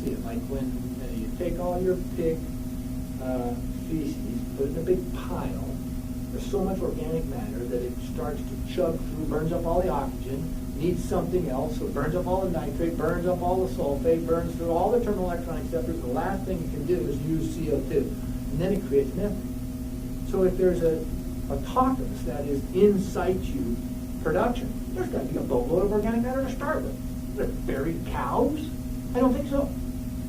see it, like when you take all your pig feces, put it in a big pile. There's so much organic matter that it starts to chug through, burns up all the oxygen, needs something else, so it burns up all the nitrate, burns up all the sulfate, burns through all the terminal electron acceptors. The last thing it can do is use CO2, and then it creates methane. So if there's a autochthonous, that is in situ production, there's got to be a boatload of organic matter to start with. Are there buried cows? I don't think so.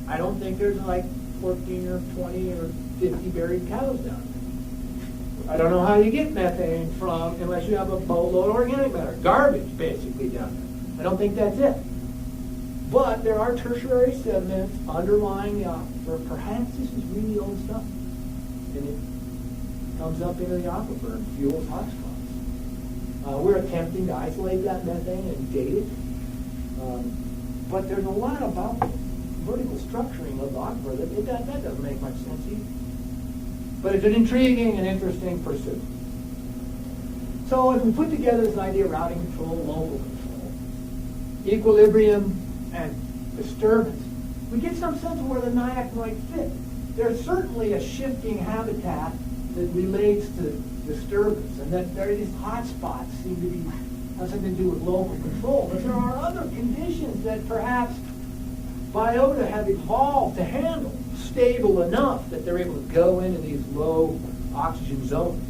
I don't think there's like 14 or 20 or 50 buried cows down there. I don't know how you get methane from unless you have a boatload of organic matter. Garbage, basically, down there. I don't think that's it. But there are tertiary sediments underlying the aquifer. Perhaps this is really old stuff. And it comes up into the aquifer and fuels hotspots. We're attempting to isolate that methane and date it. But there's a lot about the vertical structuring of the aquifer that doesn't make much sense either. But it's an intriguing and interesting pursuit. So if we put together this idea of routing control, local control, equilibrium, and disturbance, we get some sense of where the NIAC might fit. There's certainly a shifting habitat that relates to disturbance, and that there are these hot spots seem to be have something to do with local control. But there are other conditions that perhaps biota have evolved to handle, stable enough that they're able to go into these low oxygen zones.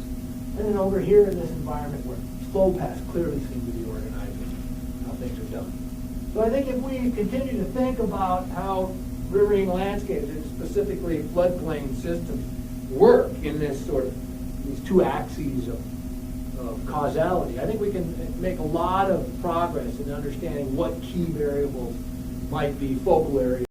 And then over here in this environment where flow paths clearly seem to be organizing how things are done. So I think if we continue to think about how riverine landscapes, and specifically floodplain systems, work in this sort of, these two axes of causality, I think we can make a lot of progress in understanding what key variables might be focal areas